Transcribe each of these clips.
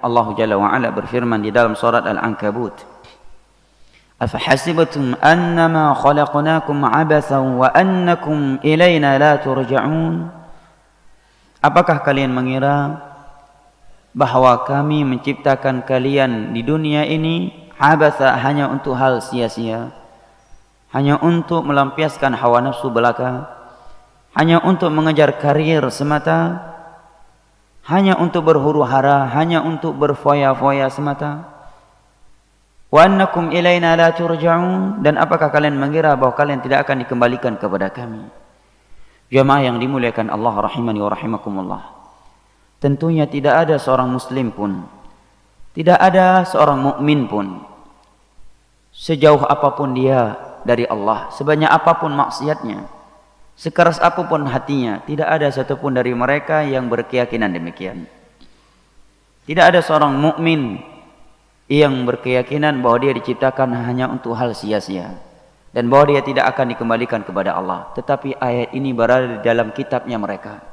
Allah Jalla wa Ala berfirman di dalam surat Al-Ankabut, "Afahasibatum annama khalaqnakum 'abathan wa annakum ilaina la turja'un?" Apakah kalian mengira bahwa kami menciptakan kalian di dunia ini abatha, hanya untuk hal sia-sia, hanya untuk melampiaskan hawa nafsu belaka, hanya untuk mengejar karir semata, hanya untuk berhuru-hara, hanya untuk berfoya-foya semata? Wa annakum ilaina la turja'un, dan apakah kalian mengira bahwa kalian tidak akan dikembalikan kepada kami? Jamaah yang dimuliakan Allah rahimani wa rahimakumullah, tentunya tidak ada seorang muslim pun, tidak ada seorang mukmin pun, sejauh apapun dia dari Allah, sebanyak apapun maksiatnya, sekeras apapun hatinya, tidak ada satupun dari mereka yang berkeyakinan demikian. Tidak ada seorang mukmin yang berkeyakinan bahwa dia diciptakan hanya untuk hal sia-sia dan bahwa dia tidak akan dikembalikan kepada Allah. Tetapi ayat ini berada di dalam kitabnya mereka.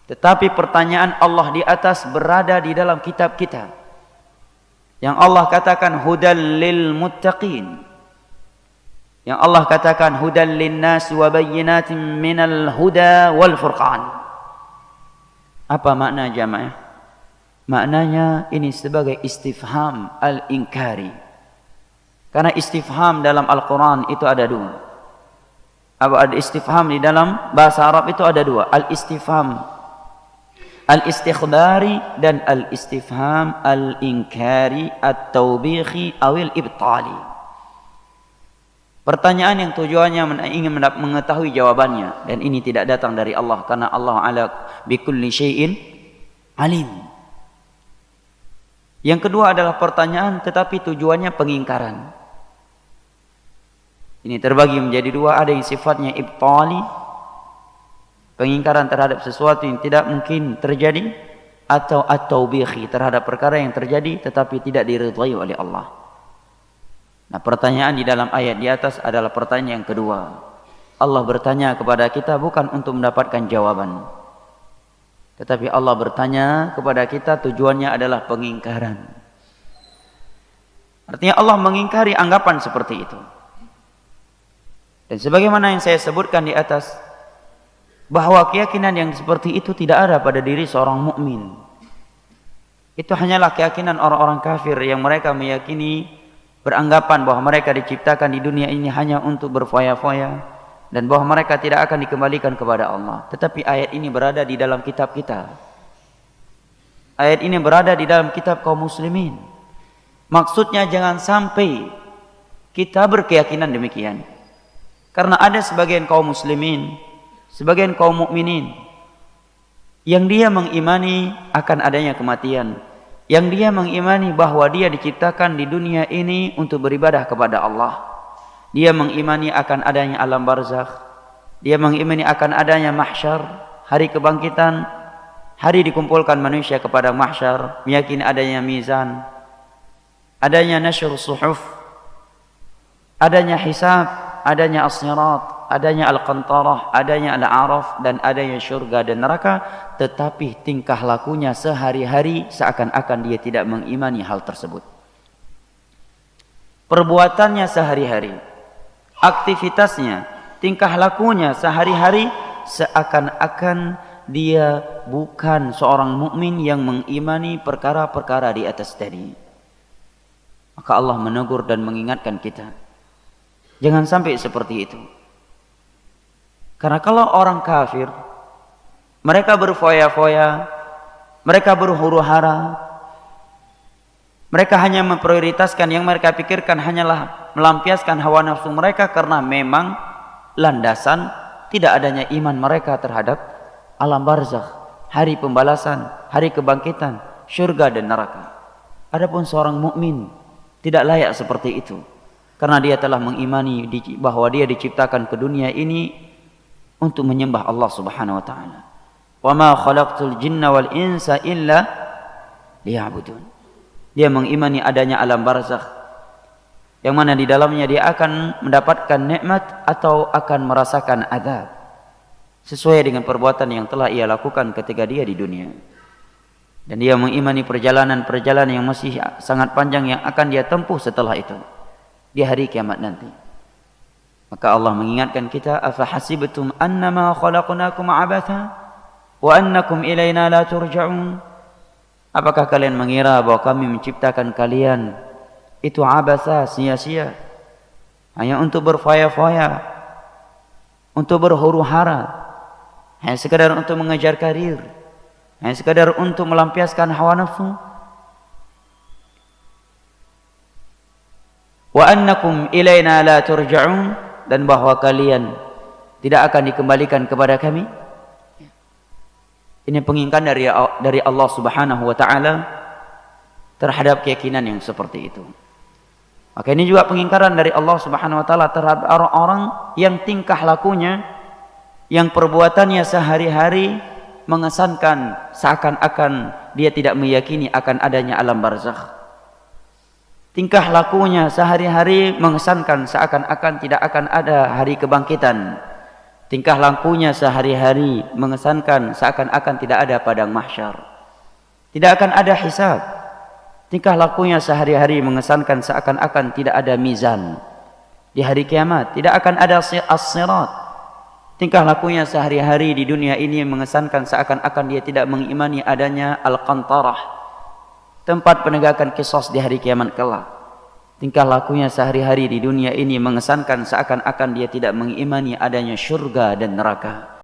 Tetapi pertanyaan Allah di atas berada di dalam kitab kita, yang Allah katakan hudal lil muttaqin, yang Allah katakan hudal linnas wa bayyinatin minal huda wal furqan. Apa makna jamaah? Maknanya ini sebagai istifham al-inkari. Karena istifham dalam Al-Quran itu ada dua. Ada istifham di dalam bahasa Arab itu ada dua. Al-istifham al-istikhbari dan al-istifham al-inkari at-tawbihi awil ibtali. Pertanyaan yang tujuannya ingin mengetahui jawabannya, dan ini tidak datang dari Allah, karena Allah ala bikulli syai'in alim. Yang kedua adalah pertanyaan tetapi tujuannya pengingkaran. Ini terbagi menjadi dua, ada yang sifatnya ibtali, pengingkaran terhadap sesuatu yang tidak mungkin terjadi, atau at-tawbihi, terhadap perkara yang terjadi tetapi tidak diridhai oleh Allah. Nah, pertanyaan di dalam ayat di atas adalah pertanyaan yang kedua. Allah bertanya kepada kita bukan untuk mendapatkan jawaban, tetapi Allah bertanya kepada kita tujuannya adalah pengingkaran. Artinya Allah mengingkari anggapan seperti itu. Dan sebagaimana yang saya sebutkan di atas, bahwa keyakinan yang seperti itu tidak ada pada diri seorang mukmin. Itu hanyalah keyakinan orang-orang kafir yang mereka meyakini, beranggapan bahwa mereka diciptakan di dunia ini hanya untuk berfoya-foya, dan bahwa mereka tidak akan dikembalikan kepada Allah. Tetapi ayat ini berada di dalam kitab kita. Ayat ini berada di dalam kitab kaum muslimin. Maksudnya jangan sampai kita berkeyakinan demikian. Karena ada sebagian kaum muslimin, sebagian kaum mukminin yang dia mengimani akan adanya kematian, yang dia mengimani bahwa dia diciptakan di dunia ini untuk beribadah kepada Allah. Dia mengimani akan adanya alam barzakh, dia mengimani akan adanya mahsyar, hari kebangkitan, hari dikumpulkan manusia kepada mahsyar, meyakini adanya mizan, adanya nashr suhuf, adanya hisab, adanya as-sirat, adanya al-qantarah, adanya al-araf, dan adanya syurga dan neraka. Tetapi tingkah lakunya sehari-hari seakan-akan dia tidak mengimani hal tersebut. Perbuatannya sehari-hari, aktivitasnya, tingkah lakunya sehari-hari seakan-akan dia bukan seorang mukmin yang mengimani perkara-perkara di atas tadi. Maka Allah menegur dan mengingatkan kita, jangan sampai seperti itu. Karena kalau orang kafir, mereka berfoya-foya, mereka berhuru-hara, mereka hanya memprioritaskan, yang mereka pikirkan hanyalah melampiaskan hawa nafsu mereka, karena memang landasan tidak adanya iman mereka terhadap alam barzakh, hari pembalasan, hari kebangkitan, syurga dan neraka. Adapun seorang mukmin tidak layak seperti itu, karena dia telah mengimani bahwa dia diciptakan ke dunia ini untuk menyembah Allah Subhanahu wa taala. Wa ma khalaqtul jinna wal insa illa liya'budun. Dia mengimani adanya alam barzakh, yang mana di dalamnya dia akan mendapatkan nikmat atau akan merasakan azab sesuai dengan perbuatan yang telah ia lakukan ketika dia di dunia. dan dia mengimani perjalanan-perjalanan yang masih sangat panjang yang akan dia tempuh setelah itu di hari kiamat nanti. Maka Allah mengingatkan kita, afa hasibtum annama khalaqnakum abatha wa annakum ilaina la turja'un. Apakah kalian mengira bahwa kami menciptakan kalian itu abasa, sia-sia, hanya untuk berfoya-foya, untuk berhuru-hara, hanya sekadar untuk mengejar karir, hanya sekadar untuk melampiaskan hawa nafsu? Wa annakum ilaina la turja'un, dan bahwa kalian tidak akan dikembalikan kepada kami. Ini pengingkaran dari Allah Subhanahu wa taala terhadap keyakinan yang seperti itu. Maka ini juga pengingkaran dari Allah Subhanahu wa taala terhadap orang-orang yang tingkah lakunya, yang perbuatannya sehari-hari mengesankan seakan-akan dia tidak meyakini akan adanya alam barzakh. Tingkah lakunya sehari-hari mengesankan seakan-akan tidak akan ada hari kebangkitan. Tingkah lakunya sehari-hari mengesankan seakan-akan tidak ada padang mahsyar, tidak akan ada hisab. Tingkah lakunya sehari-hari mengesankan seakan-akan tidak ada mizan di hari kiamat, tidak akan ada as-sirat. Tingkah lakunya sehari-hari di dunia ini mengesankan seakan-akan dia tidak mengimani adanya al-qantarah, tempat penegakan qisas di hari kiamat kelak. Tingkah lakunya sehari-hari di dunia ini mengesankan seakan-akan dia tidak mengimani adanya syurga dan neraka.